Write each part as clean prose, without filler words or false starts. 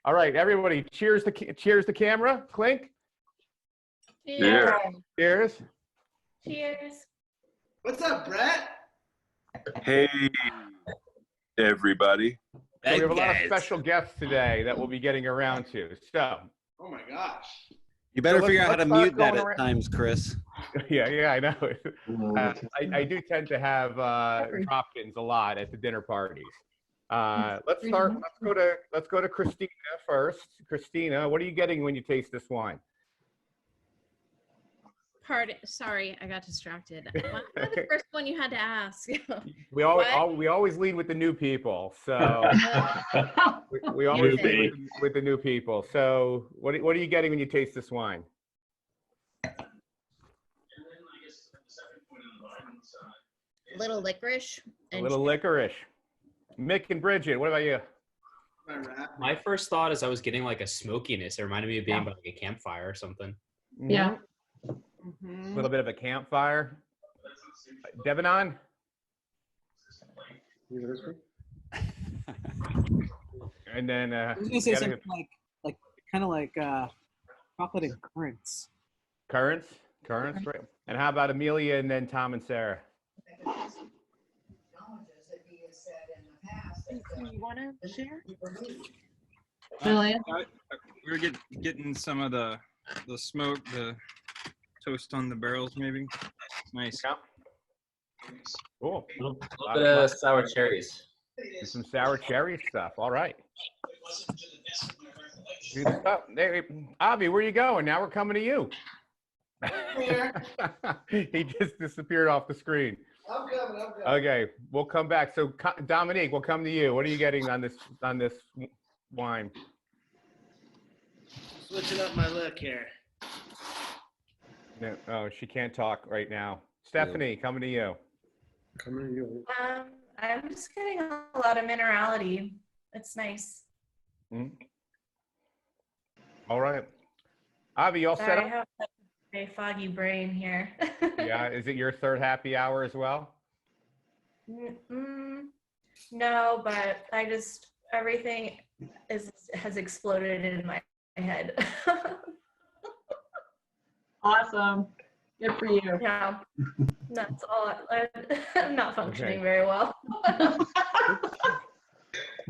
All right, everybody, cheers the camera. Clink. Yeah. Cheers. Cheers. What's up, Brett? Hey, everybody. So we have a lot of special guests today that we'll be getting around to. So, Oh my gosh. You better So figure out how to let's start mute that going at around. times, Chris. yeah, I know. I do tend to have drop-ins a lot at the dinner parties. Let's start. Let's go to Christina first. Christina, what are you getting when you taste this wine? Pardon. Sorry, I got distracted. Why was the first one you had to ask? We always lead with the new people, so we always lead with the new people. So what are you getting when you taste this wine? A little licorice. A little licorice. Mick and Bridget, what about you? My first thought is I was getting like a smokiness. It reminded me of being by like a campfire or something. Yeah. A little bit of a campfire. Devanon? And then I was gonna say something like kind of like chocolate and currants. Currants, right? And how about Amelia and then Tom and Sarah? You want to share? Really? We were getting some of the smoke, the toast on the barrels, maybe. Nice. Yeah. Cool. A little bit of sour cherries. And some sour cherry stuff. All right. Good stuff. Hey, Avi, where are you going? Now we're coming to you. He just disappeared off the screen. I'm coming. Okay, we'll come back. So Dominique, we'll come to you. What are you getting on this wine? Switching up my look here. No, oh, she can't talk right now. Stephanie, coming to you. I'm just getting a lot of minerality. It's nice. Mm-hmm. All right. Avi, you all set Sorry, up? I have a very foggy brain here. Yeah, is it your third happy hour as well? No, but everything has exploded in my head. Awesome. Good for you. Yeah, that's all. I'm not functioning very well.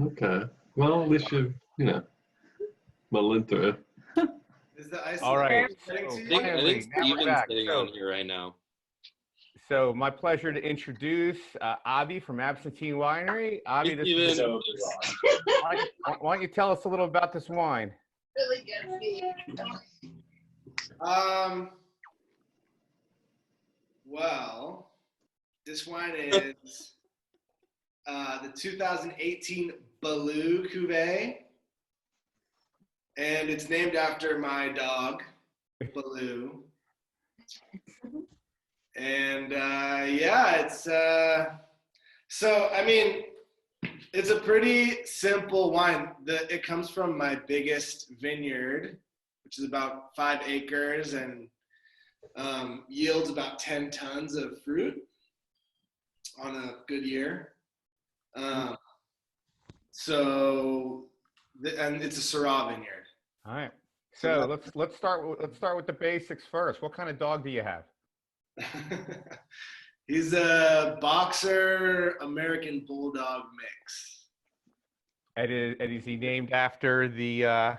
Okay. Well, at least you well into it. Is the ice All right. I think Steven's sitting on here right now. So my pleasure to introduce Avi from Absentee Winery. Avi, why don't you tell us a little about this wine? Really good. Well, this wine is the 2018 Balou cuvee, and it's named after my dog, Balou. And yeah, it's so I mean, it's a pretty simple wine. It comes from my biggest vineyard, which is about 5 acres and yields about 10 tons of fruit on a good year. And it's a syrah vineyard. All right. So let's start with the basics first. What kind of dog do you have? He's a boxer American bulldog mix. And is he named after the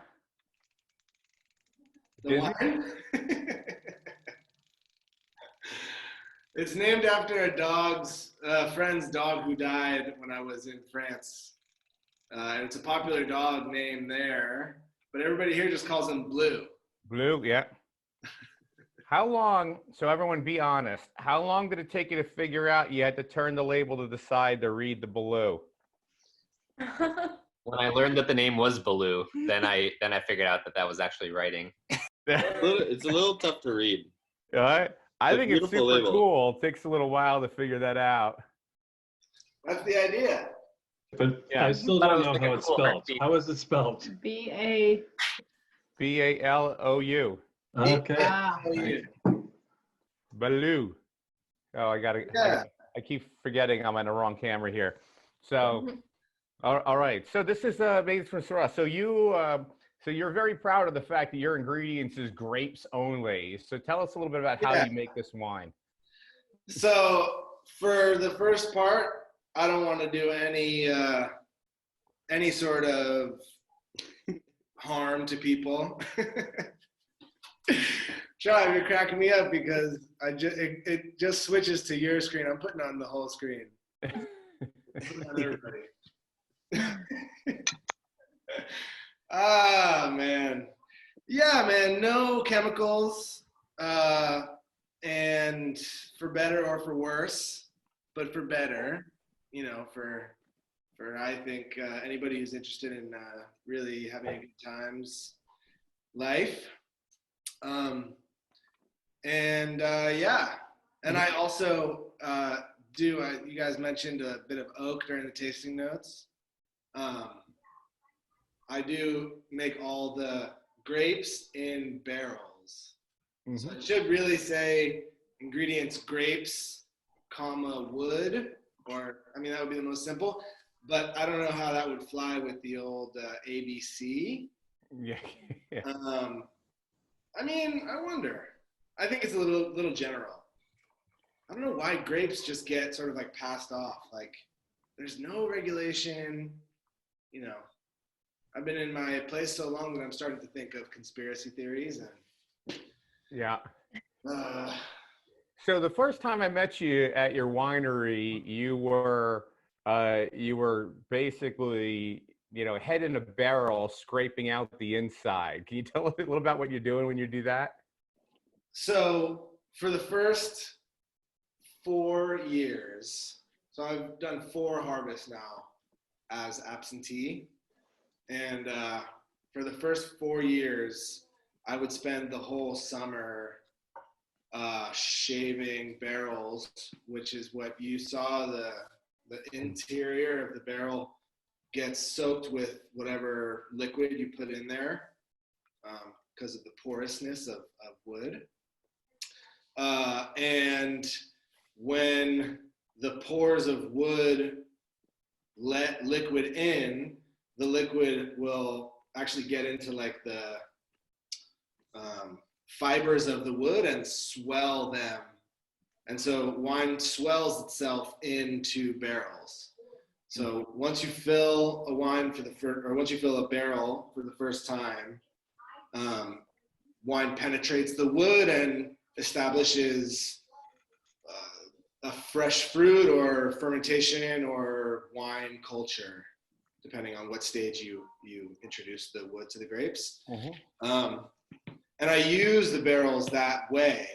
wine? It's named after a friend's dog who died when I was in France. And it's a popular dog name there, but everybody here just calls him Blue. Blue, yeah. How long, so everyone be honest, how long did it take you to figure out you had to turn the label to the side to read the Balou? When I learned that the name was Balou, then I figured out that was actually writing. It's a little tough to read. All right. I think it's super label. cool. It takes a little while to figure that out. That's the idea. But Yeah. I still don't know how it's spelled. How is it spelled? B-A. Balou. Okay. Balou. Oh, I keep forgetting I'm on the wrong camera here. So All right. So this is made from syrah. So you're very proud of the fact that your ingredients is grapes only. So tell us a little bit about how Yeah. you make this wine. So for the first part, I don't want to do any sort of harm to people. Sean, you're cracking me up because it just switches to your screen. I'm putting on the whole screen. Putting on everybody. Man. Yeah, man, no chemicals. And for better or for worse, but for better, you know, for I think anybody who's interested in really having a good times life. Yeah, and I also you guys mentioned a bit of oak during the tasting notes. I do make all the grapes in barrels. Mm-hmm. So it should really say ingredients grapes, comma, wood, or, I mean, that would be the most simple, but I don't know how that would fly with the old ABC. Yeah. I mean, I wonder. I think it's a little general. I don't know why grapes just get sort of like passed off. Like, there's no regulation, you know. I've been in my place so long that I'm starting to think of conspiracy theories and Yeah. So the first time I met you at your winery, you were basically, you know, head in a barrel scraping out the inside. Can you tell us a little about what you're doing when you do that? So for the first 4 years, so I've done 4 harvests now as absentee. And for the first 4 years, I would spend the whole summer shaving barrels, which is what you saw, the interior of the barrel gets soaked with whatever liquid you put in there because of the porousness of wood. And when the pores of wood let liquid in, the liquid will actually get into like the fibers of the wood and swell them. And so wine swells itself into barrels. So once you fill a wine once you fill a barrel for the first time, wine penetrates the wood and establishes a fresh fruit or fermentation or wine culture, depending on what stage you introduce the wood to the grapes. Mm-hmm. And I use the barrels that way.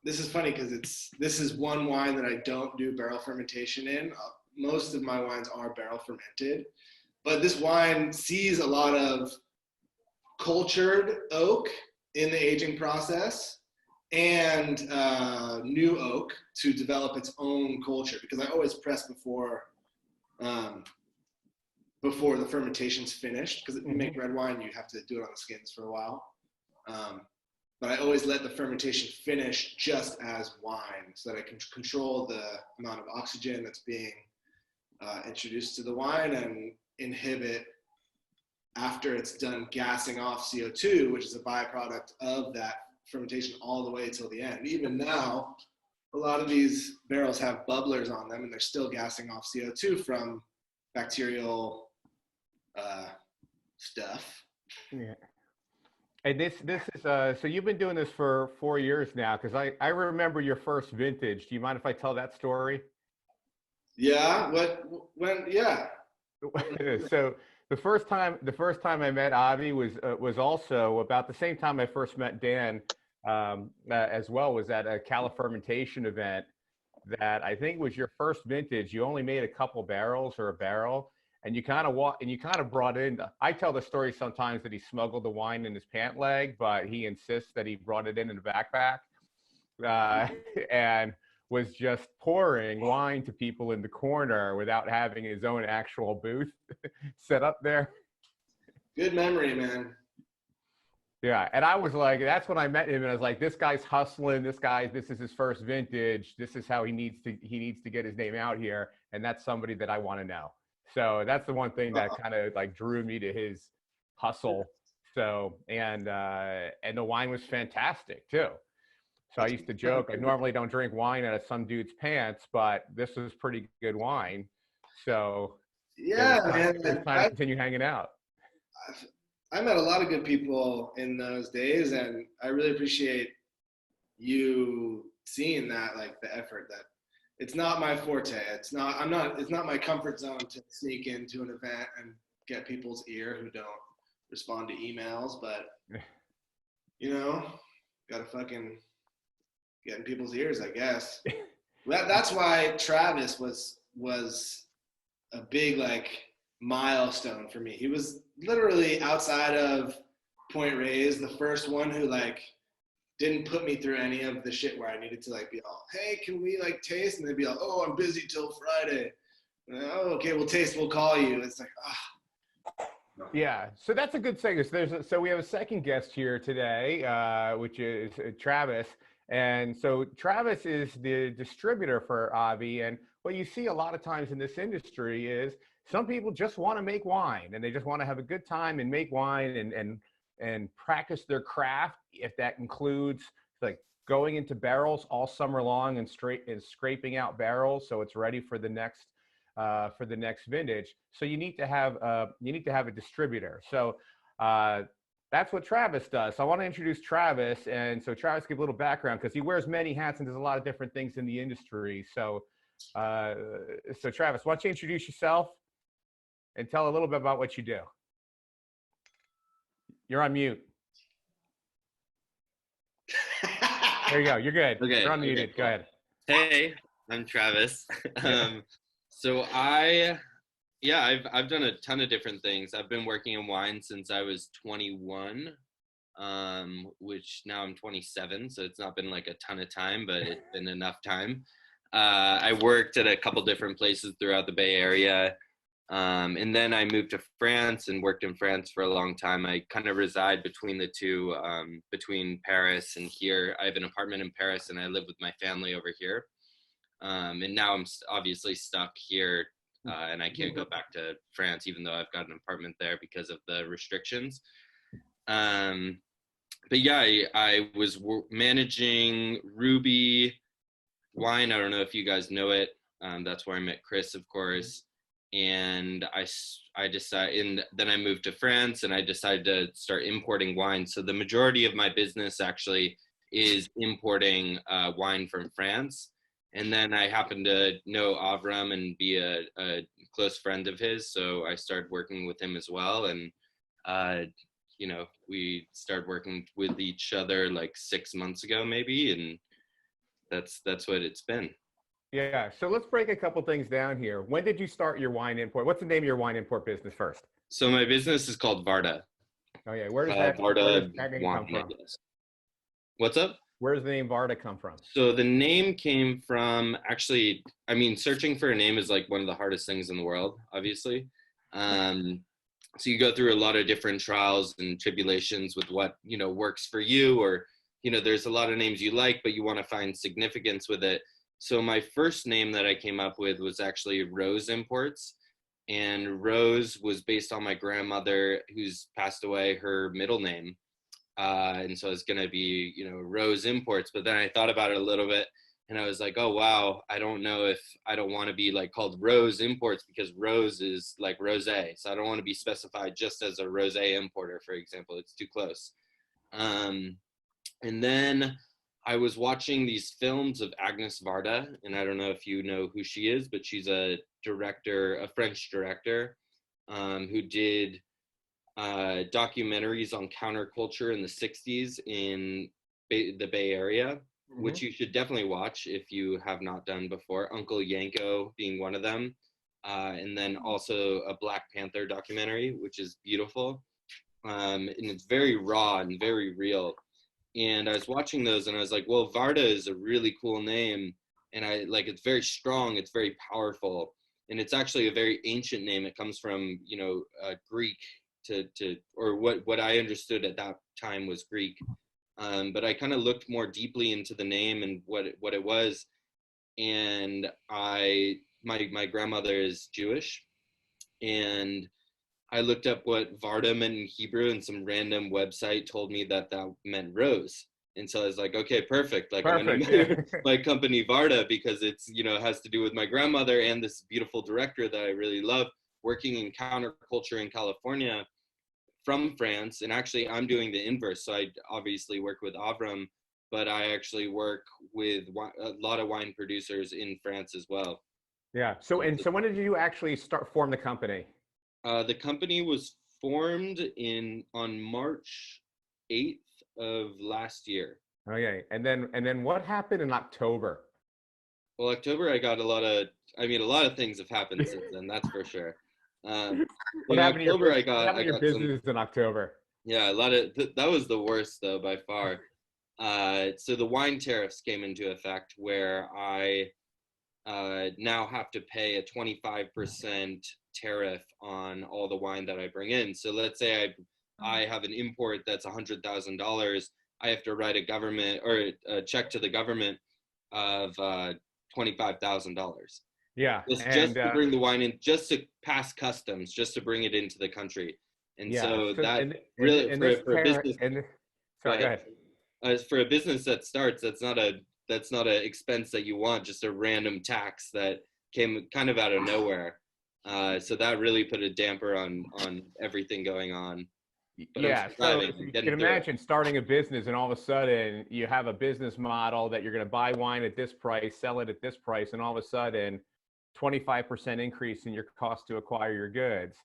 This is funny because this is one wine that I don't do barrel fermentation in. Most of my wines are barrel fermented, but this wine sees a lot of cultured oak in the aging process and new oak to develop its own culture, because I always press before the fermentation's finished, because if you make red wine, you have to do it on the skins for a while. But I always let the fermentation finish just as wine so that I can control the amount of oxygen that's being introduced to the wine and inhibit, after it's done, gassing off CO2, which is a byproduct of that fermentation, all the way till the end. Even now, a lot of these barrels have bubblers on them and they're still gassing off CO2 from bacterial stuff. Yeah. And this is so you've been doing this for 4 years now, because I remember your first vintage. Do you mind if I tell that story? Yeah. Yeah. So the first time I met Avi was also about the same time I first met Dan as well. Was at a Califermentation event that I think was your first vintage. You only made a couple barrels or a barrel, and you kind of brought in. I tell the story sometimes that he smuggled the wine in his pant leg, but he insists that he brought it in a backpack, and was just pouring wine to people in the corner without having his own actual booth set up there. Good memory, man. Yeah, and I was like, that's when I met him, and I was like, this guy's hustling. This is his first vintage. This is how he needs to get his name out here, and that's somebody that I want to know. So that's the one thing that kind of like drew me to his hustle. So, and the wine was fantastic too. So I used to joke, I normally don't drink wine out of some dude's pants, but this was pretty good wine. So Yeah, man. it was time to continue hanging out. I met a lot of good people in those days, and I really appreciate you seeing that, like the effort. That it's not my forte. It's not my comfort zone to sneak into an event and get people's ear who don't respond to emails, but you know, gotta fucking get in people's ears, I guess. That's why Travis was a big like milestone for me. He was literally, outside of Point Reyes, the first one who like didn't put me through any of the shit where I needed to like be all, hey, can we like taste? And they'd be like, oh, I'm busy till Friday. Oh, okay, we'll taste, we'll call you. It's like, Yeah, so that's a good segue. So we have a second guest here today, which is Travis. And so Travis is the distributor for Avi. And what you see a lot of times in this industry is some people just want to make wine, and they just want to have a good time and make wine and practice their craft. If that includes like going into barrels all summer long and scraping out barrels so it's ready for the next vintage. So you need to have a distributor. So that's what Travis does. So I want to introduce Travis, and so Travis, give a little background because he wears many hats and does a lot of different things in the industry. So Travis, why don't you introduce yourself and tell a little bit about what you do? You're on mute. There you go. You're good. Okay. You're unmuted. Okay, Go ahead. Hey, I'm Travis. So I've done a ton of different things. I've been working in wine since I was 21, which now I'm 27. So it's not been like a ton of time, but it's been enough time. I worked at a couple different places throughout the Bay Area. And then I moved to France and worked in France for a long time. I kind of reside between the two, between Paris and here. I have an apartment in Paris and I live with my family over here. And now I'm obviously stuck here and I can't go back to France, even though I've got an apartment there because of the restrictions. But yeah, I was managing Ruby Wine. I don't know if you guys know it. That's where I met Chris, of course. And I decided, and then I moved to France and I decided to start importing wine. So the majority of my business actually is importing wine from France. And then I happened to know Avram and be a close friend of his. So I started working with him as well. And, you know, we started working with each other like 6 months ago, maybe. And that's what it's been. Yeah, so let's break a couple things down here. When did you start your wine import? What's the name of your wine import business first? So my business is called Varda. Oh yeah, where does that name come from? What's up? Where does the name Varda come from? So the name came from, actually, I mean, searching for a name is like one of the hardest things in the world, obviously. So you go through a lot of different trials and tribulations with what, you know, works for you, or, you know, there's a lot of names you like, but you want to find significance with it. So my first name that I came up with was actually Rose Imports. And Rose was based on my grandmother who's passed away, her middle name. And so it's going to be, you know, Rose Imports. But then I thought about it a little bit and I was like, oh, wow, I don't know if I don't want to be like called Rose Imports because Rose is like rosé. So I don't want to be specified just as a rosé importer, for example. It's too close. And then I was watching these films of Agnes Varda, and I don't know if you know who she is, but she's a director, a French director, who did documentaries on counterculture in the 60s in the Bay Area, which you should definitely watch if you have not done before. Uncle Yanko being one of them. And then also a Black Panther documentary, which is beautiful. And it's very raw and very real. And I was watching those and I was like, well, Varda is a really cool name. And I like, it's very strong. It's very powerful. And it's actually a very ancient name. It comes from, you know, Greek or what I understood at that time was Greek. But I kind of looked more deeply into the name and what it was. And my grandmother is Jewish. and I looked up what Varda meant in Hebrew, and some random website told me that that meant rose. And so I was like, okay, perfect. Like I'm gonna name my company Varda because it's, you know, it has to do with my grandmother and this beautiful director that I really love, working in counterculture in California from France. And actually I'm doing the inverse. So I obviously work with Avram, but I actually work with a lot of wine producers in France as well. Yeah. So when did you actually form the company? The company was formed on March 8th of last year. Okay. And then what happened in October? Well, October, I got a lot of things have happened since then, that's for sure. What happened to your business in October? Yeah, that was the worst though, by far. So the wine tariffs came into effect where I now have to pay a 25% tariff on all the wine that I bring in. So let's say I have an import that's $100,000. I have to write a check to the government of $25,000. Yeah, just to bring the wine in, just to pass customs, just to bring it into the country. And so that really for a business. Sorry, go ahead. For a business that starts, that's not an expense that you want, just a random tax that came kind of out of nowhere. So that really put a damper on everything going on. But yeah, so you can imagine starting a business and all of a sudden you have a business model that you're going to buy wine at this price, sell it at this price, and all of a sudden 25% increase in your cost to acquire your goods.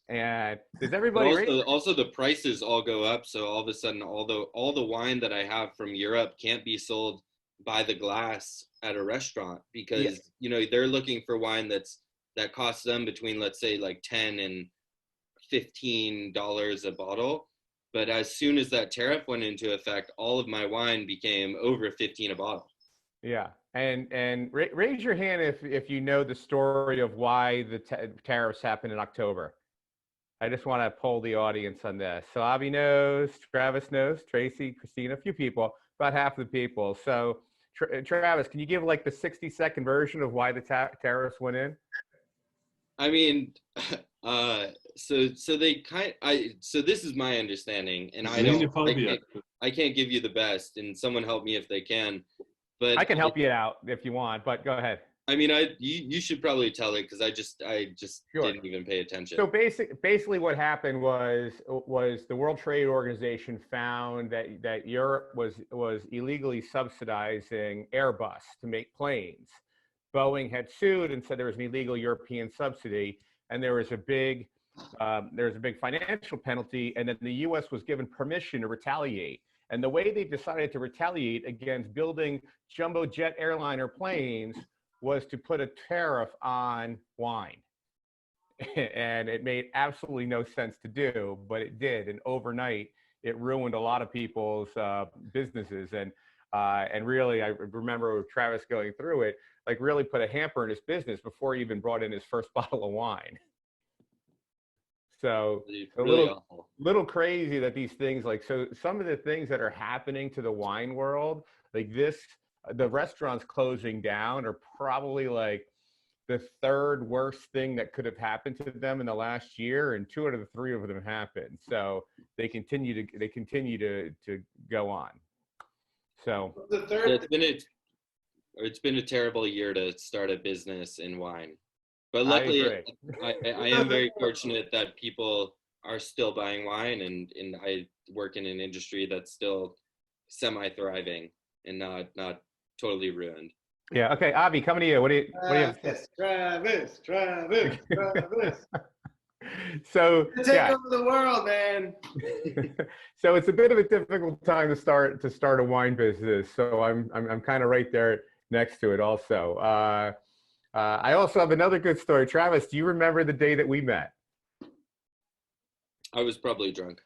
And does everybody also the prices all go up, so all of a sudden all the wine that I have from Europe can't be sold by the glass at a restaurant because you know they're looking for wine that costs them between, let's say, like $10 and $15 a bottle. But as soon as that tariff went into effect, all of my wine became over $15 a bottle. Yeah, and raise your hand if you know the story of why the tariffs happened in October. I just want to poll the audience on this. So Avi knows, Travis knows, Tracy, Christina, a few people, about half of the people. So Travis, can you give like the 60-second version of why the tariffs went in? I mean, so this is my understanding, and I can't give you the best, and someone help me if they can. But I can help you out if you want, but go ahead. I mean, you should probably tell it because I just didn't even pay attention. So basically what happened was the World Trade Organization found that Europe was illegally subsidizing Airbus to make planes. Boeing had sued and said there was an illegal European subsidy, and there was a big financial penalty, and then the U.S. was given permission to retaliate. And the way they decided to retaliate against building jumbo jet airliner planes was to put a tariff on wine. And it made absolutely no sense to do, but it did. And overnight, it ruined a lot of people's businesses. And really, I remember Travis going through it, like really put a hamper in his business before he even brought in his first bottle of wine. So really a little crazy that these things, like, so some of the things that are happening to the wine world, like this, the restaurants closing down are probably like the third worst thing that could have happened to them in the last year, and 2 out of the 3 of them happened. So they continue to go on. So it's been a terrible year to start a business in wine. But luckily, I am very fortunate that people are still buying wine, and I work in an industry that's still semi-thriving and not totally ruined. Yeah. Okay, Avi, coming to you. What do you have to say? Travis. So take over the world, man. So it's a bit of a difficult time to start a wine business. So I'm kind of right there next to it also. I also have another good story. Travis, do you remember the day that we met? I was probably drunk.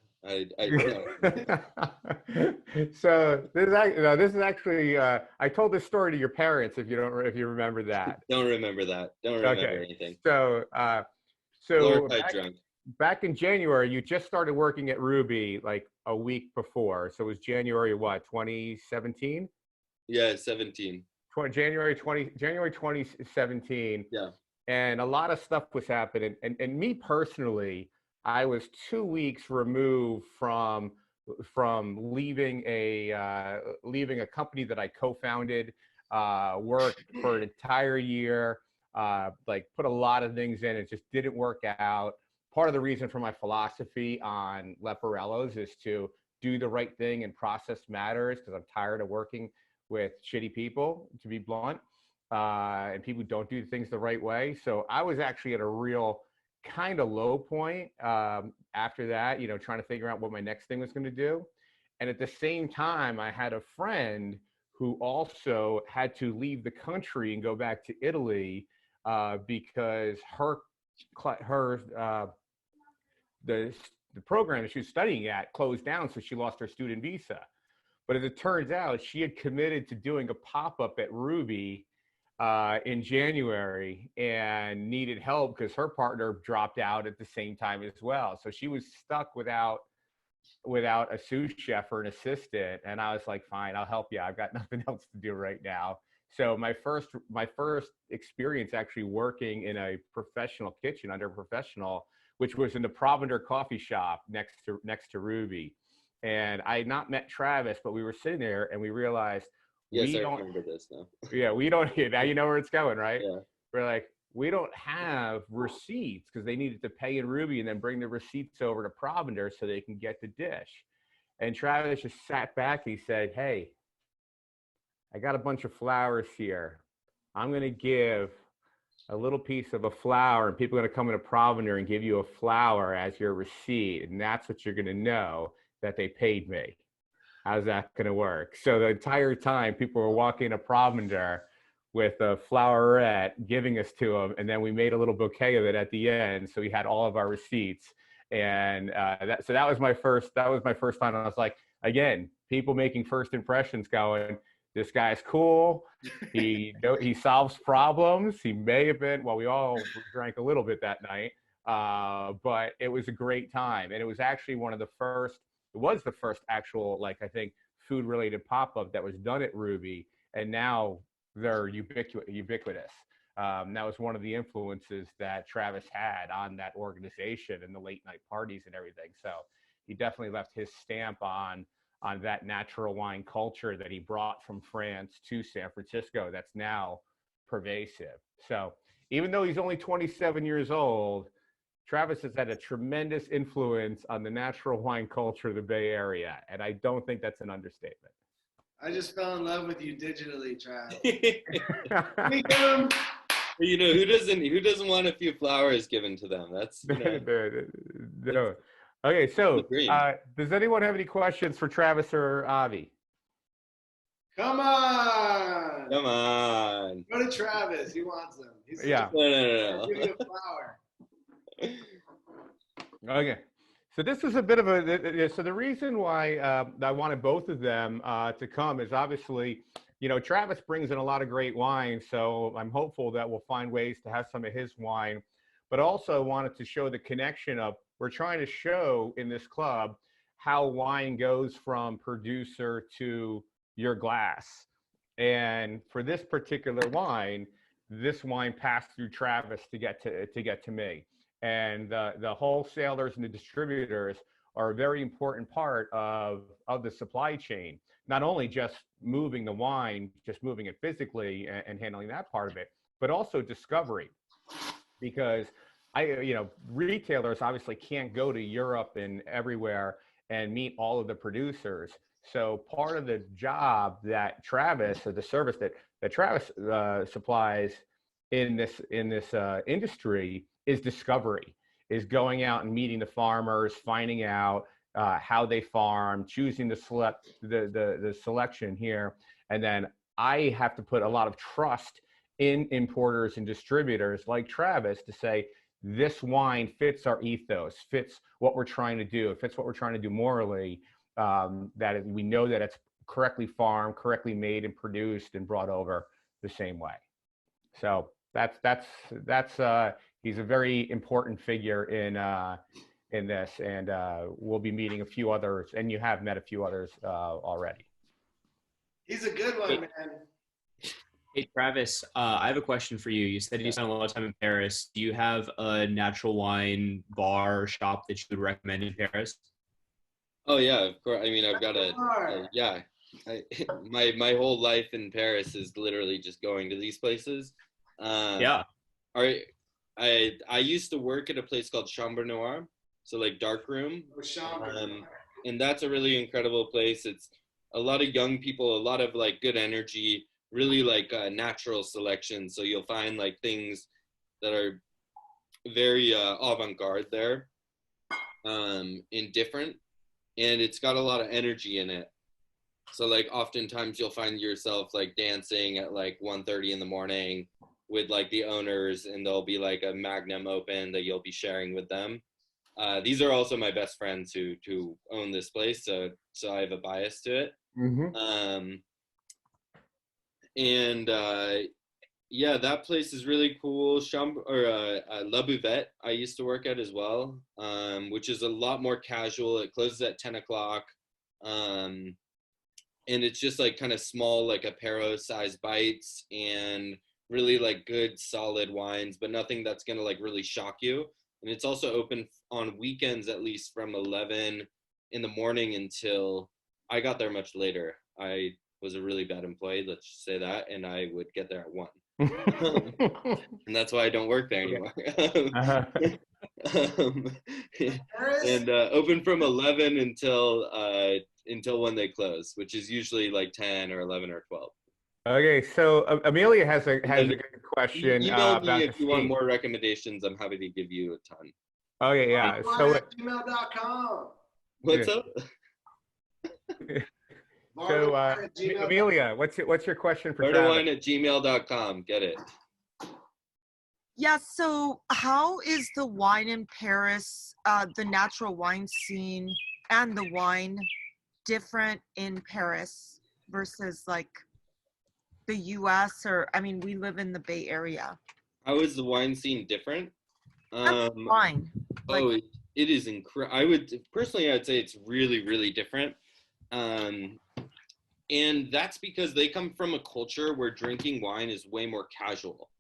So this is actually I told this story to your parents. If you remember that. Don't remember that. Don't remember anything. So drunk. Back in January, you just started working at Ruby like a week before. So it was January what, 2017? Yeah, 17. January 2017. Yeah. and a lot of stuff was happening. And me personally, I was 2 weeks removed from leaving a company that I co-founded, worked for an entire year, like put a lot of things in. It just didn't work out. Part of the reason for my philosophy on Leporello's is to do the right thing, and process matters, because I'm tired of working with shitty people, to be blunt, and people who don't do things the right way. So I was actually at a real kind of low point after that, you know, trying to figure out what my next thing was going to do. And at the same time, I had a friend who also had to leave the country and go back to Italy because the program that she was studying at closed down, so she lost her student visa. But as it turns out, she had committed to doing a pop-up at Ruby in January, and needed help because her partner dropped out at the same time as well. So she was stuck without a sous chef or an assistant. And I was like, fine, I'll help you. I've got nothing else to do right now. So my first experience actually working in a professional kitchen under a professional, which was in the Provender coffee shop next to Ruby. And I had not met Travis, but we were sitting there and we realized, yes, I remember this now. yeah, we don't, now you know where it's going, right? Yeah. We're like, we don't have receipts, because they needed to pay in Ruby and then bring the receipts over to Provender so they can get the dish. And Travis just sat back and he said, hey, I got a bunch of flowers here. I'm going to give a little piece of a flower, and people are going to come into Provender and give you a flower as your receipt. And that's what you're going to know, that they paid me. How's that going to work? So the entire time people were walking to Provender with a flowerette, giving us to them, and then we made a little bouquet of it at the end. So we had all of our receipts, and that was my first time. I was like, again, people making first impressions, going, this guy's cool. He solves problems. He may have been, well, we all drank a little bit that night, but it was a great time, and it was actually one of the first. It was the first actual, like, I think, food-related pop-up that was done at Ruby, and now they're ubiquitous. That was one of the influences that Travis had on that organization and the late-night parties and everything. So he definitely left his stamp on that natural wine culture that he brought from France to San Francisco that's now pervasive. So even though he's only 27 years old, Travis has had a tremendous influence on the natural wine culture of the Bay Area, and I don't think that's an understatement. I just fell in love with you digitally, Travis. You know, who doesn't want a few flowers given to them? That's, you know. Okay, so does anyone have any questions for Travis or Avi? Come on. Come on. Go to Travis. He wants them. No. I'll give you a flower. Okay, so this is a bit of so the reason why I wanted both of them to come is obviously, you know, Travis brings in a lot of great wine, so I'm hopeful that we'll find ways to have some of his wine, but also wanted to show the connection of, we're trying to show in this club how wine goes from producer to your glass. And for this particular wine, this wine passed through Travis to get to me. And the wholesalers and the distributors are a very important part of the supply chain. Not only just moving the wine, just moving it physically and handling that part of it, but also discovery. Because retailers obviously can't go to Europe and everywhere and meet all of the producers. So part of the job that Travis, or the service that Travis supplies in this industry, is discovery, is going out and meeting the farmers, finding out how they farm, choosing the selection here. And then I have to put a lot of trust in importers and distributors like Travis to say, this wine fits our ethos, fits what we're trying to do, fits what we're trying to do morally, that we know that it's correctly farmed, correctly made and produced and brought over the same way. So that's he's a very important figure in this, and we'll be meeting a few others, and you have met a few others already. He's a good one, man. Hey, Travis, I have a question for you. You said you spent a lot of time in Paris. Do you have a natural wine bar or shop that you would recommend in Paris? Oh yeah, of course. I mean, I've got yeah. My whole life in Paris is literally just going to these places. Yeah. I used to work at a place called Chambre Noire, so like dark room, and that's a really incredible place. It's a lot of young people, a lot of like good energy, really like natural selection. So you'll find like things that are very avant-garde there, and different, and it's got a lot of energy in it. So like oftentimes you'll find yourself like dancing at like 1:30 in the morning with like the owners, and there'll be like a Magnum open that you'll be sharing with them. These are also my best friends who own this place, so I have a bias to it. And yeah, that place is really cool. La Buvette I used to work at as well, which is a lot more casual. It closes at 10 o'clock. And it's just like kind of small, like apéro size bites and really like good solid wines, but nothing that's gonna like really shock you. And it's also open on weekends, at least from 11 in the morning until I got there much later. I was a really bad employee, let's just say that, and I would get there at 1. And that's why I don't work there anymore. And open from 11 until when they close, which is usually like 10 or 11 or 12. Okay, so Amelia has a good question. Email me about if you want more recommendations. I'm happy to give you a ton. Okay, yeah. So gmail.com. What's up? So Amelia, what's your question for Travis? Wine@gmail.com. Get it. Yeah, so how is the wine in Paris, the natural wine scene and the wine different in Paris versus like the US, or I mean, we live in the Bay Area. How is the wine scene different? Wine. Like, it is incredible. I'd say it's really, really different. And that's because they come from a culture where drinking wine is way more casual.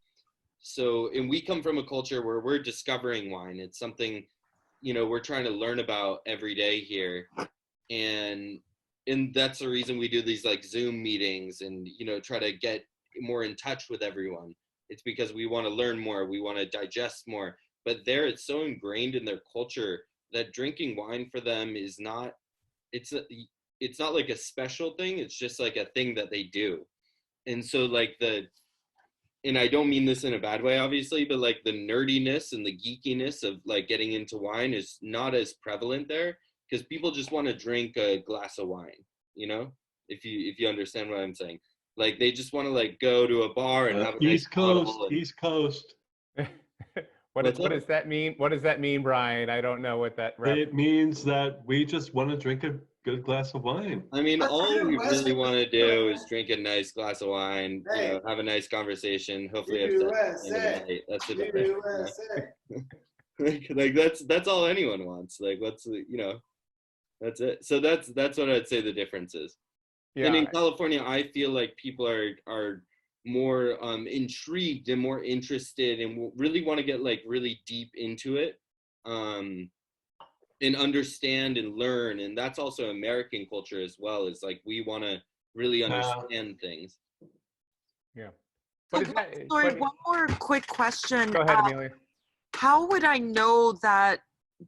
So, and we come from a culture where we're discovering wine. It's something, we're trying to learn about every day here. And that's the reason we do these like Zoom meetings and, try to get more in touch with everyone. It's because we want to learn more. We want to digest more. But there, it's so ingrained in their culture that drinking wine for them is not, it's not like a special thing. It's just like a thing that they do. And so like and I don't mean this in a bad way, obviously, but like the nerdiness and the geekiness of like getting into wine is not as prevalent there, because people just want to drink a glass of wine, if you understand what I'm saying. Like they just want to like go to a bar and have a nice bottle. East Coast. What does that mean? What does that mean, Brian? I don't know what that. It means that we just want to drink a good glass of wine. I mean, all we really want to do is drink a nice glass of wine, have a nice conversation, hopefully have sex. That's it. Like that's all anyone wants. Like what's that's it. So that's what I'd say the difference is. Yeah. And in California, I feel like people are more intrigued and more interested and really want to get like really deep into it. And understand and learn, and that's also American culture as well. Is like we want to really understand things. Yeah. Sorry, one more quick question. Go ahead, Amelia. How would I know that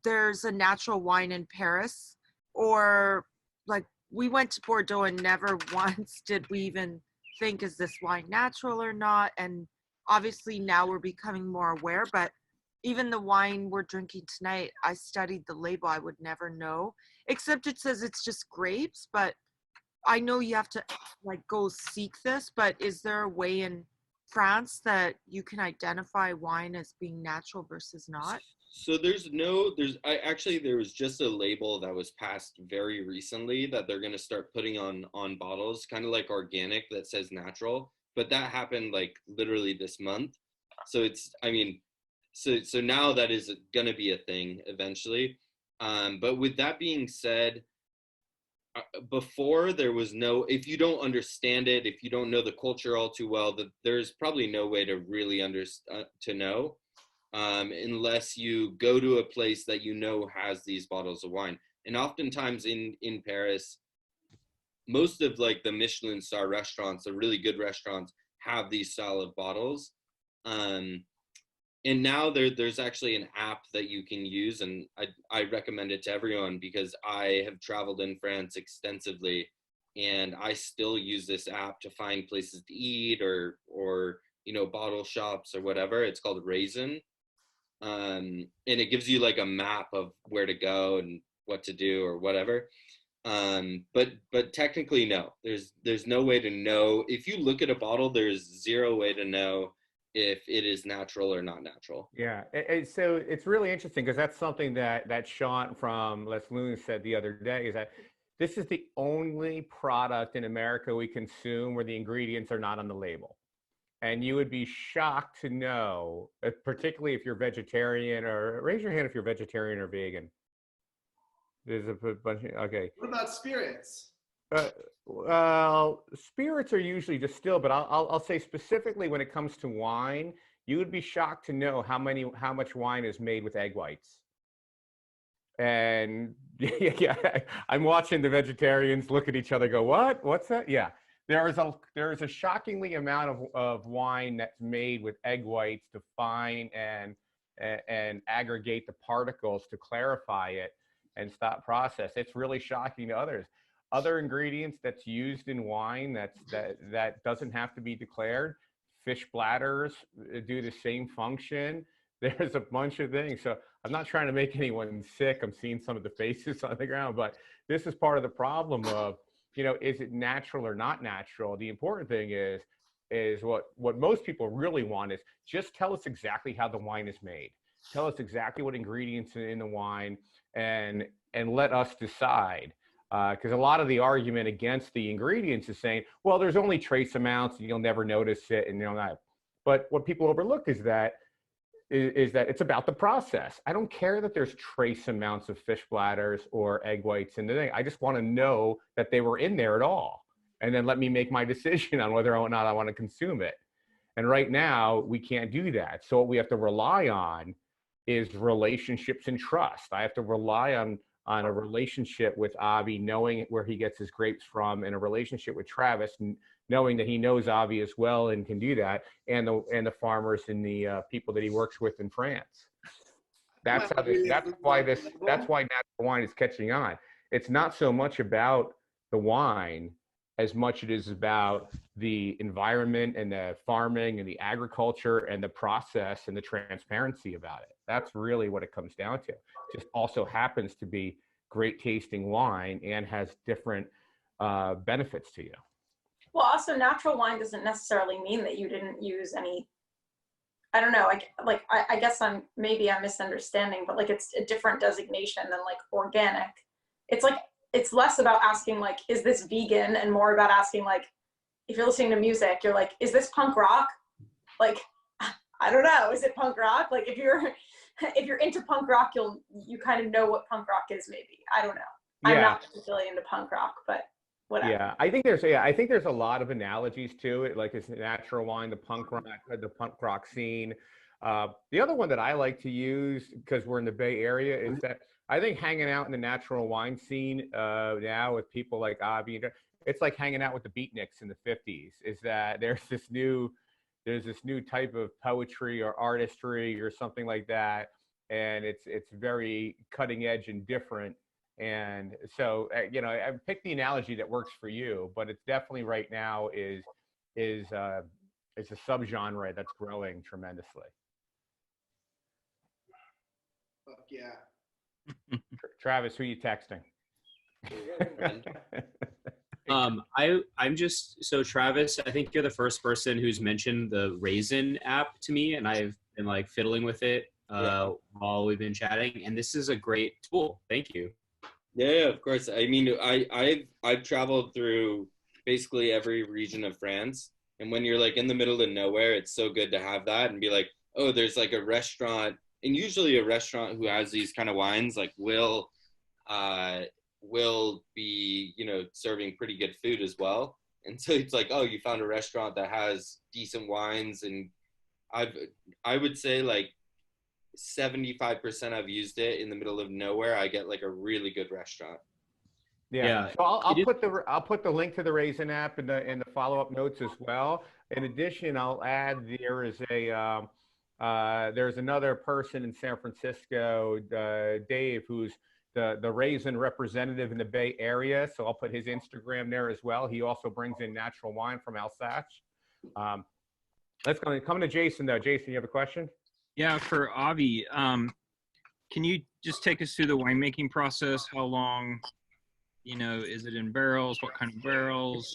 there's a natural wine in Paris? Or like we went to Bordeaux and never once did we even think, is this wine natural or not? And obviously now we're becoming more aware, but even the wine we're drinking tonight, I studied the label. I would never know, except it says it's just grapes, but I know you have to like go seek this, but is there a way in France that you can identify wine as being natural versus not? So there was just a label that was passed very recently that they're going to start putting on bottles, kind of like organic, that says natural, but that happened like literally this month. So So now that is going to be a thing eventually. But with that being said, before there was no, if you don't understand it, if you don't know the culture all too well, that there's probably no way to really to know, unless you go to a place that you know has these bottles of wine. And oftentimes in Paris, most of like the Michelin star restaurants, the really good restaurants, have these style of bottles. And now there's actually an app that you can use, and I recommend it to everyone because I have traveled in France extensively, and I still use this app to find places to eat or bottle shops or whatever. It's called Raisin, and it gives you like a map of where to go and what to do or whatever. But technically, no. There's no way to know. If you look at a bottle, there's zero way to know if it is natural or not natural. Yeah, so it's really interesting because that's something that Sean from Les Lunes said the other day, is that this is the only product in America we consume where the ingredients are not on the label. And you would be shocked to know, particularly if you're vegetarian, or raise your hand if you're vegetarian or vegan. There's a bunch of, okay. What about spirits? Well, spirits are usually distilled, but I'll say specifically when it comes to wine, you would be shocked to know how much wine is made with egg whites. And yeah, I'm watching the vegetarians look at each other, go, "What? What's that?" Yeah, there is a shockingly amount of wine that's made with egg whites to fine and aggregate the particles to clarify it and stop process. It's really shocking to others. Other ingredients that's used in wine that doesn't have to be declared. Fish bladders do the same function. There's a bunch of things. So I'm not trying to make anyone sick. I'm seeing some of the faces on the ground, but this is part of the problem of, is it natural or not natural? The important thing is what most people really want is just tell us exactly how the wine is made. Tell us exactly what ingredients are in the wine and let us decide. Because a lot of the argument against the ingredients is saying, well, there's only trace amounts and you'll never notice it, and that. But what people overlook is that it's about the process. I don't care that there's trace amounts of fish bladders or egg whites in the thing. I just want to know that they were in there at all, and then let me make my decision on whether or not I want to consume it. And right now, we can't do that. So what we have to rely on is relationships and trust. I have to rely on a relationship with Avi, knowing where he gets his grapes from, and a relationship with Travis, knowing that he knows Avi as well and can do that, and the farmers and the people that he works with in France. That's why natural wine is catching on. It's not so much about the wine as much it is about the environment and the farming and the agriculture and the process and the transparency about it. That's really what it comes down to. It just also happens to be great tasting wine and has different benefits to you. Well, also natural wine doesn't necessarily mean that you didn't use any, I don't know, I guess I'm misunderstanding, but like it's a different designation than like organic. It's less about asking like, is this vegan, and more about asking like, if you're listening to music, you're like, is this punk rock? Like, I don't know, is it punk rock? Like if you're into punk rock, you kind of know what punk rock is, maybe. I don't know. Yeah. I'm not particularly into punk rock, but whatever. Yeah, I think there's a lot of analogies to it, like it's natural wine, the punk rock scene. The other one that I like to use, because we're in the Bay Area, is that I think hanging out in the natural wine scene now with people like Avi, it's like hanging out with the beatniks in the 50s, is that there's this new type of poetry or artistry or something like that, and it's very cutting edge and different. And so I picked the analogy that works for you, but it's definitely right now is a subgenre that's growing tremendously. Fuck yeah. Travis, who are you texting? I'm just, so Travis, I think you're the first person who's mentioned the Raisin app to me, and I've been like fiddling with it while we've been chatting, and this is a great tool. Thank you. Yeah, of course. I mean, I've traveled through basically every region of France, and when you're like in the middle of nowhere, it's so good to have that and be like, oh, there's like a restaurant, and usually a restaurant who has these kind of wines like will will be, you know, serving pretty good food as well. And so it's like, oh, you found a restaurant that has decent wines, and I would say like 75% I've used it in the middle of nowhere. I get like a really good restaurant. Yeah. So I'll put the link to the Raisin app in the follow-up notes as well. In addition, I'll add there's another person in San Francisco, Dave, who's the Raisin representative in the Bay Area. So I'll put his Instagram there as well. He also brings in natural wine from Alsace. Let's go. Coming to Jason though. Jason, you have a question? Yeah, for Avi, can you just take us through the winemaking process? How long, you know, is it in barrels? What kind of barrels?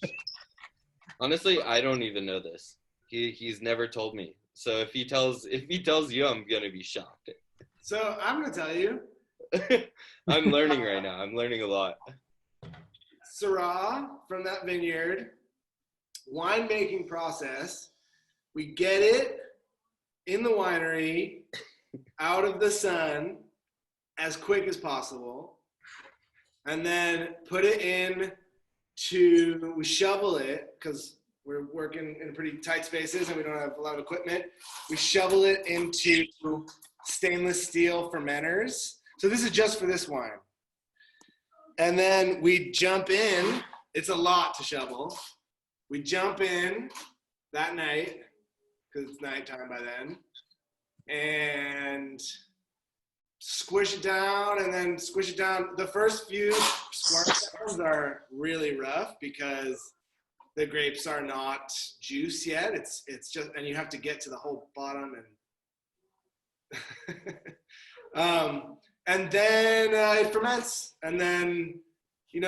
Honestly, I don't even know this. He's never told me. So if he tells you, I'm gonna be shocked. So I'm gonna tell you. I'm learning right now. I'm learning a lot. Syrah from that vineyard, winemaking process. We get it in the winery, out of the sun, as quick as possible, and then put it in we shovel it, because we're working in pretty tight spaces and we don't have a lot of equipment. We shovel it into stainless steel fermenters. So this is just for this wine. And then we jump in. It's a lot to shovel. We jump in that night, because it's nighttime by then, and squish it down, and then squish it down. The first few squirt downs are really rough because the grapes are not juice yet. It's just, and you have to get to the whole bottom, and and then it ferments, and then you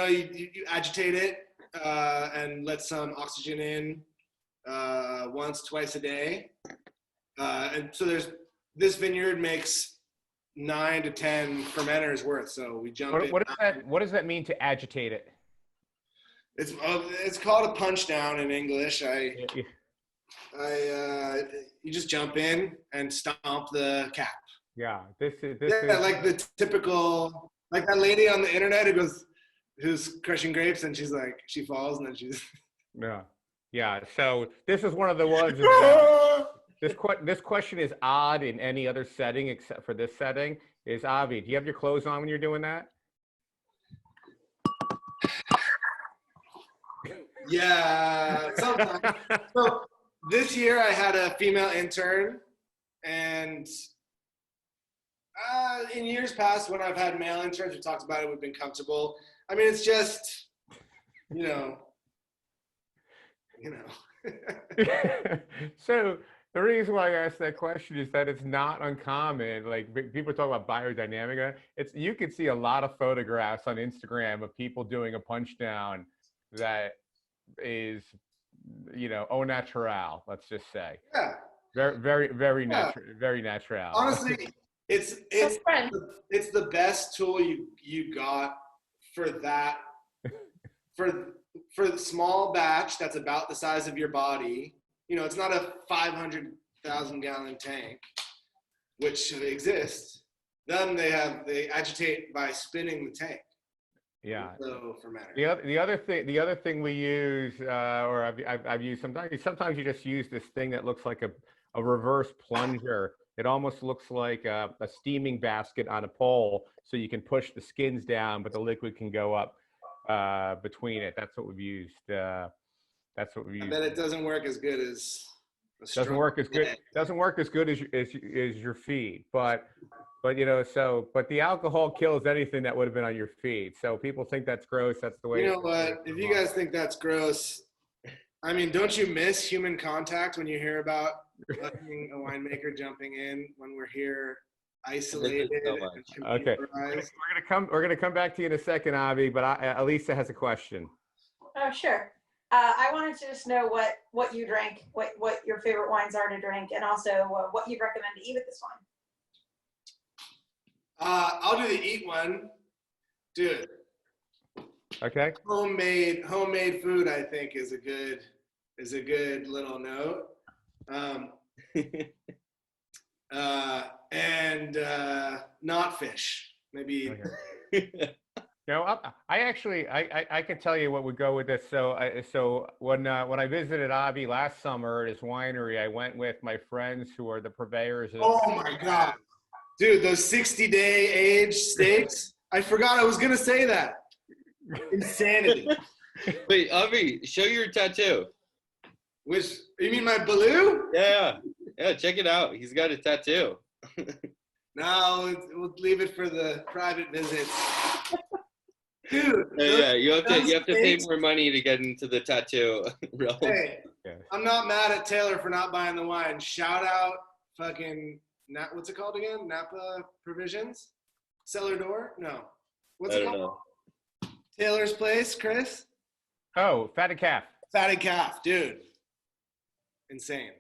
agitate it and let some oxygen in once, twice a day, and so this vineyard makes 9 to 10 fermenters worth. So we jump in. What does that mean to agitate it? It's called a punchdown in English. You just jump in and stomp the cap. Yeah, this is like the typical, like that lady on the internet who's crushing grapes, and she's like, she falls and then she's yeah. So this is one of the ones. This question is odd in any other setting except for this setting. Is Avi, do you have your clothes on when you're doing that? Yeah, sometimes. So this year I had a female intern, and in years past when I've had male interns, we talked about it, we've been comfortable. I mean, it's just, So the reason why I asked that question is that it's not uncommon. Like people talk about biodynamic. You can see a lot of photographs on Instagram of people doing a punch down that is, au naturel, let's just say. Yeah. Very natural, very natural. Honestly, it's the best tool you got for that, for the small batch that's about the size of your body. It's not a 500,000 gallon tank, which exists. Then they agitate by spinning the tank. Yeah. So fermenter. The other thing we use, or I've used sometimes you just use this thing that looks like a reverse plunger. It almost looks like a steaming basket on a pole, so you can push the skins down, but the liquid can go up between it. That's what we've used. I bet it doesn't work as good as. Doesn't work as good as your feed, but the alcohol kills anything that would have been on your feed. So people think that's gross. That's the way. You know what? If you guys think that's gross, I mean, don't you miss human contact when you hear about a winemaker jumping in when we're here isolated? Okay, we're gonna come back to you in a second, Avi. But Elisa has a question. Oh, sure. I wanted to just know what you drank, what your favorite wines are to drink, and also what you'd recommend to eat with this wine. I'll do the eat one. Dude. Okay. Homemade food, I think, is a good little note. And not fish. Maybe. Okay. No, I actually I can tell you what would go with this. So when I visited Avi last summer at his winery, I went with my friends who are the purveyors. Oh my God, dude, those 60-day age steaks. I forgot I was gonna say that. Insanity. Wait, Avi, show your tattoo. Which, you mean my Balou? Yeah, check it out. He's got a tattoo. No, we'll leave it for the private visits. Dude, Yeah, you have to pay more money to get into the tattoo realm. Hey, I'm not mad at Taylor for not buying the wine. Shout out fucking what's it called again? Napa Provisions? Cellar Door? No. What's it called? Know. Taylor's Place, Chris? Oh, Fatted Calf. Fatted Calf, dude. Insane.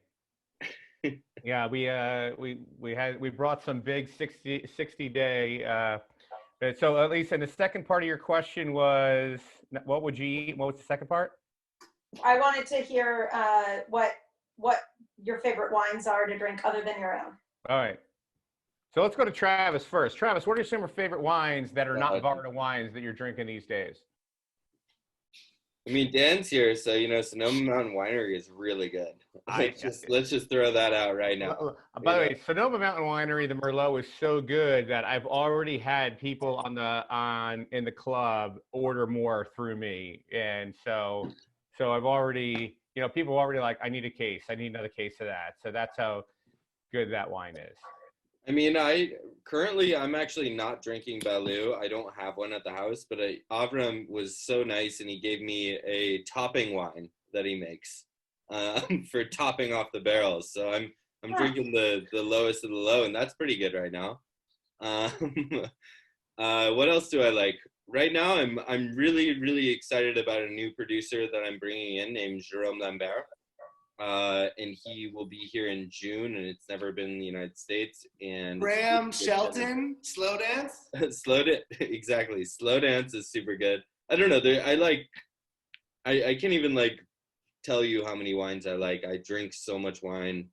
Yeah, we brought some big 60 day. So at least, and the second part of your question was, what would you eat? What was the second part? I wanted to hear what your favorite wines are to drink other than your own. All right. So let's go to Travis first. Travis, what are some of your favorite wines that are not Varda wines that you're drinking these days? I mean, Dan's here, so Sonoma Mountain Winery is really good. Let's just throw that out right now. By the way, Sonoma Mountain Winery, the Merlot is so good that I've already had people in the club order more through me, and so I've already, people already like, I need a case, I need another case of that. So that's how good that wine is. I mean, I'm actually not drinking Balou. I don't have one at the house, but Avram was so nice and he gave me a topping wine that he makes for topping off the barrels. So I'm drinking the lowest of the low, and that's pretty good right now. What else do I like? Right now, I'm really, really excited about a new producer that I'm bringing in named Jerome Lambert. And he will be here in June, and it's never been in the United States. And Graham Shelton, Slow Dance? Exactly. Slow Dance is super good. I don't know. I can't even tell you how many wines I like. I drink so much wine.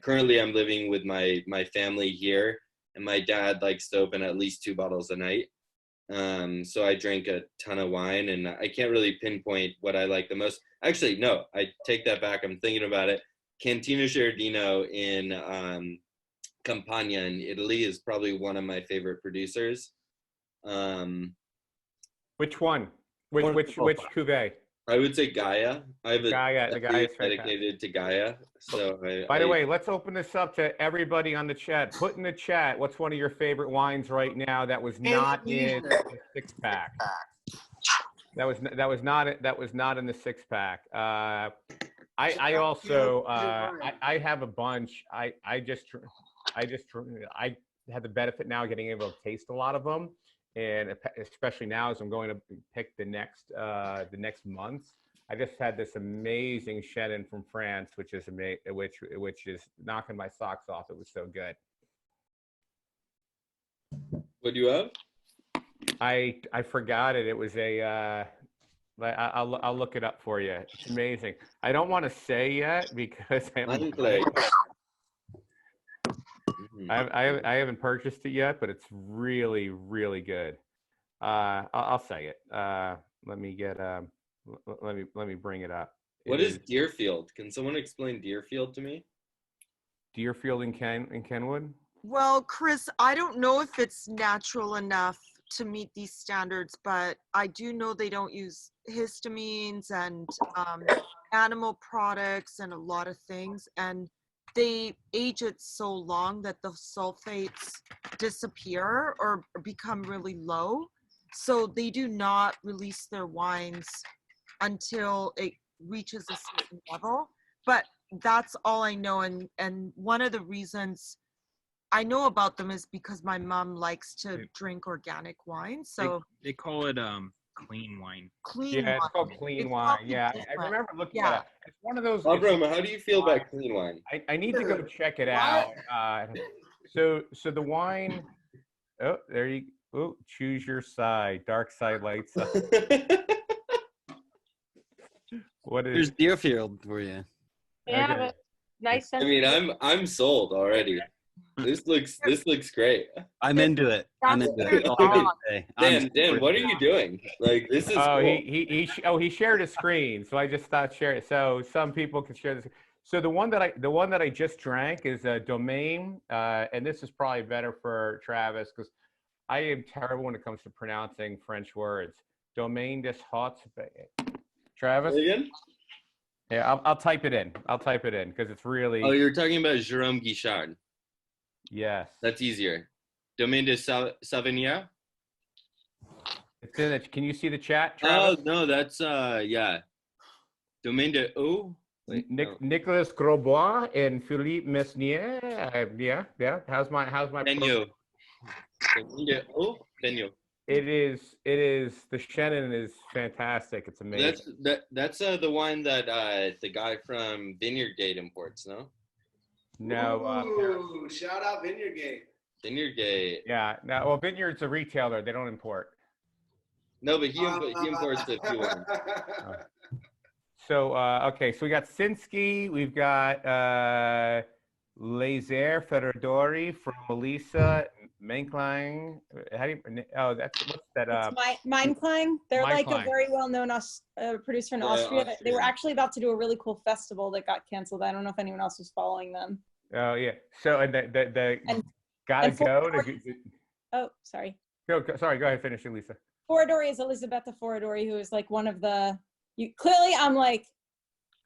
Currently, I'm living with my family here, and my dad likes to open at least 2 bottles a night. So I drink a ton of wine, and I can't really pinpoint what I like the most. Actually, no, I take that back. I'm thinking about it. Cantina Giardino in Campania in Italy is probably one of my favorite producers. Which one? Which cuvee? I would say Gaia. I have the Gaia is dedicated to Gaia. So by the way, let's open this up to everybody on the chat. Put in the chat what's one of your favorite wines right now that was not in the 6-pack. That was not in the 6-pack. I also I have a bunch. I had the benefit now of getting able to taste a lot of them. And especially now as I'm going to pick the next month, I just had this amazing Chenin from France, which is knocking my socks off. It was so good. What do you have? I forgot it. It was I'll look it up for you. It's amazing. I don't want to say yet because I haven't purchased it yet, but it's really, really good. I'll say it. Let me bring it up. What is Deerfield? Can someone explain Deerfield to me? Deerfield in Kenwood? Well, Chris, I don't know if it's natural enough to meet these standards, but I do know they don't use histamines and animal products and a lot of things, and they age it so long that the sulfates disappear or become really low. So they do not release their wines until it reaches a certain level. But that's all I know. And one of the reasons I know about them is because my mom likes to drink organic wine. So they call it clean wine. It's called clean wine. Yeah, I remember looking at it. It's one of those. Avram, how do you feel about clean wine? I need to go check it out. So the wine. Oh, there you. Oh, choose your side. Dark side, light side. What is? There's Deerfield for you. Yeah, but nice. I mean, I'm sold already. This looks great. I'm into it. I'm into it. That's all I gotta say. Dan, what are you doing? Like, this is Oh, cool. he shared a screen, so I just thought share it. So some people can share this. So the one that I just drank is a Domaine, and this is probably better for Travis because I am terrible when it comes to pronouncing French words. Domaine des Hots. Travis? Again? Yeah, I'll type it in. I'll type it in because it's really. Oh, you're talking about Jérôme Guichard. Yes. That's easier. Domaine de Sauvignon? It's in it. Can you see the chat, Travis? Oh, no, that's, yeah. Domaine de O? Nicolas Grosbois and Philippe Mesnier. Yeah. How's my? Benio. Domaine de O? Benio. It is. The Chenin is fantastic. It's amazing. That's the wine that the guy from Vineyard Gate imports, no? No. Ooh, shout out Vineyard Gate. Vineyard Gate. Yeah. No. Well, Vineyard's a retailer. They don't import. No, but he imports a few wines. So okay. So we got Sinsky. We've got Laser Ferradori from Melissa Menklang. How do you? Oh, what's that? Meinklang. They're like Meinklang. a very well-known producer in Austria. They were actually about to do a really cool festival that got canceled. I don't know if anyone else was following them. Oh yeah. So and the gotta go. Oh, sorry. Sorry. Go ahead. Finish it, Lisa. Foradori is Elisabetta Foradori, who is like one of the. Clearly, I'm like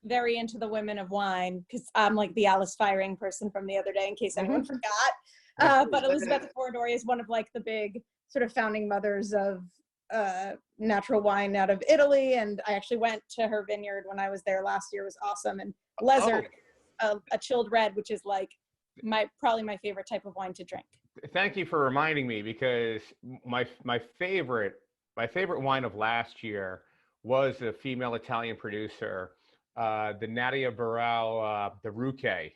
very into the women of wine because I'm like the Alice Firing person from the other day, in case anyone forgot. But Elisabetta Foradori is one of like the big sort of founding mothers of natural wine out of Italy, and I actually went to her vineyard when I was there last year. It was awesome. And Lezer, a chilled red, which is like probably my favorite type of wine to drink. Thank you for reminding me because my favorite wine of last year was a female Italian producer, the Nadia Barral, the Ruque,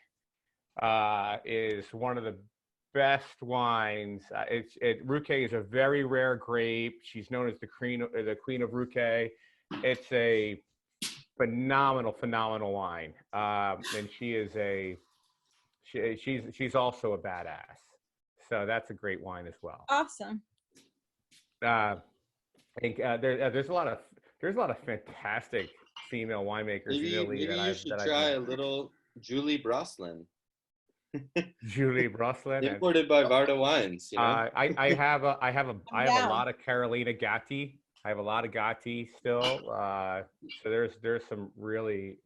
is one of the best wines. Ruque is a very rare grape. She's known as the queen of Ruque. It's a phenomenal wine, and she's also a badass. So that's a great wine as well. Awesome. I think there's a lot of fantastic female winemakers in Italy maybe you should try a little Julie Broslin. Julie Broslin, imported by Varda Wines. You know? I have a lot of Carolina Gatti. I have a lot of Gatti still. So there's some really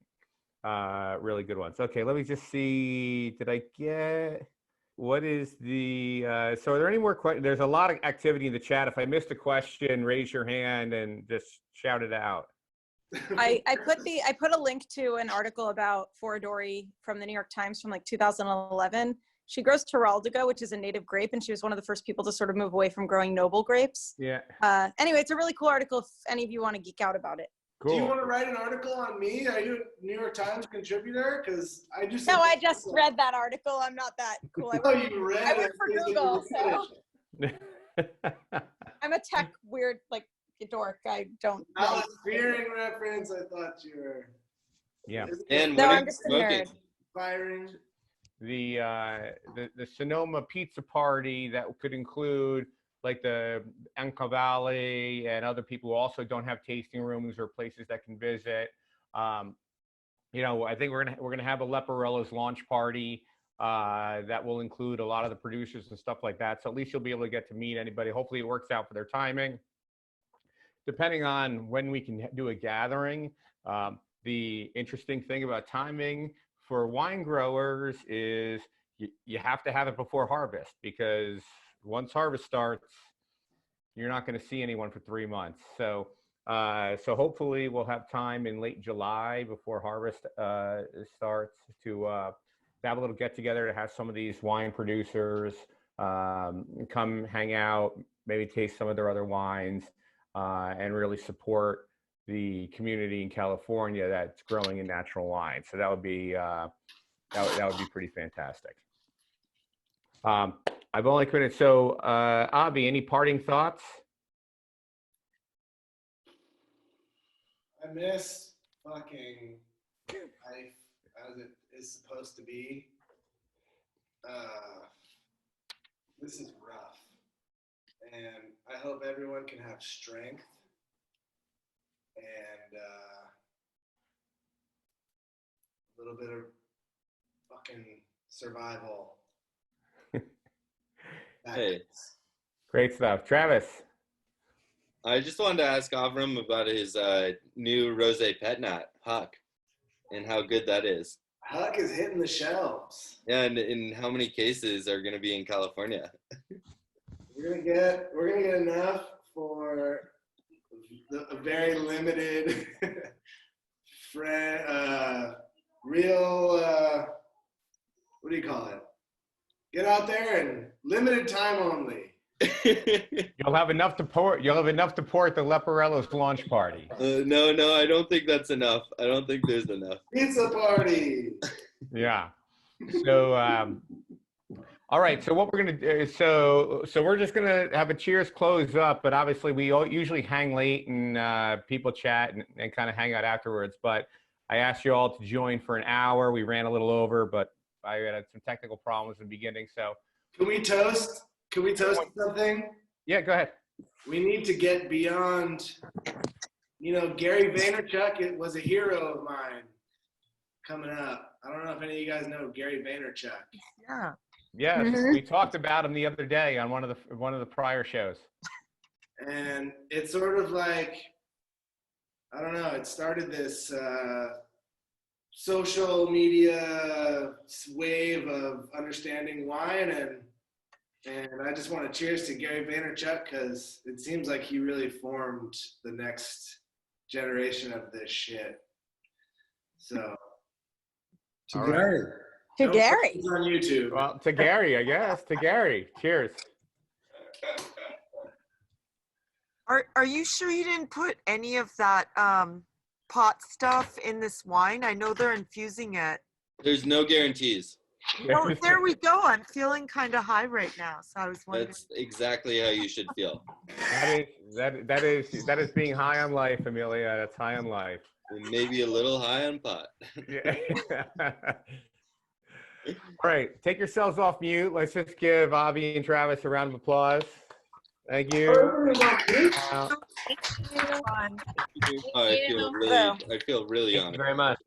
good ones. Okay, let me just see. Did I get? What is the? So are there any more questions? There's a lot of activity in the chat. If I missed a question, raise your hand and just shout it out. I put a link to an article about Foradori from the New York Times from like 2011. She grows Teraldigo, which is a native grape, and she was one of the first people to sort of move away from growing noble grapes. Yeah. Anyway, it's a really cool article if any of you want to geek out about it. Cool. Do you want to write an article on me? Are you a New York Times contributor? Because I do. No, I just read that article. I'm not that cool. I work for Google, so I'm a tech weird like dork. I don't. Alice Fearing reference. I thought you were. Yeah. And no, what I'm just a nerd. Firing. The Sonoma pizza party that could include like the Anca Valley and other people who also don't have tasting rooms or places that can visit. You know, I think we're gonna have a Leporella's launch party that will include a lot of the producers and stuff like that. So at least you'll be able to get to meet anybody. Hopefully it works out for their timing. Depending on when we can do a gathering, the interesting thing about timing for wine growers is you have to have it before harvest, because once harvest starts, you're not going to see anyone for 3 months. So hopefully we'll have time in late July before harvest starts to have a little get together to have some of these wine producers come hang out, maybe taste some of their other wines, and really support the community in California that's growing in natural wine. So that would be that would be pretty fantastic. I've only couldn't. So Avi, any parting thoughts? I miss fucking life as it is supposed to be. this is rough. And I hope everyone can have strength and a little bit of fucking survival. Hey, Great stuff. Travis. I just wanted to ask Avram about his new rosé pet nat, Huck, and how good that is. Huck is hitting the shelves. Yeah, and in how many cases are going to be in California? We're gonna get enough for a very limited, real. What do you call it? Get out there and limited time only. You'll have enough to pour. You'll have enough to pour at the Leporello's launch party. No, I don't think that's enough. I don't think there's enough. Pizza party. Yeah. So, all right. So what we're gonna do? So we're just gonna have a cheers close up. But obviously, we usually hang late and people chat and kind of hang out afterwards. But I asked you all to join for an hour. We ran a little over, but I had some technical problems in the beginning. So can we toast? Can we toast something? Yeah, go ahead. We need to get beyond, Gary Vaynerchuk was a hero of mine coming up. I don't know if any of you guys know Gary Vaynerchuk. Yeah. Yes, we talked about him the other day on one of the prior shows. And it's sort of like, I don't know, it started this social media wave of understanding wine, and I just want to cheers to Gary Vaynerchuk because it seems like he really formed the next generation of this shit. So to Gary. To Gary. It's on YouTube. Well, to Gary, I guess. To Gary. Cheers. Are you sure you didn't put any of that pot stuff in this wine? I know they're infusing it. There's no guarantees. Oh, there we go. I'm feeling kind of high right now, so I was wondering. That's exactly how you should feel. That is being high on life, Amelia. That's high on life. And maybe a little high on pot. Yeah. All right, take yourselves off mute. Let's just give Avi and Travis a round of applause. Thank you. I feel really honored. Thank you very much.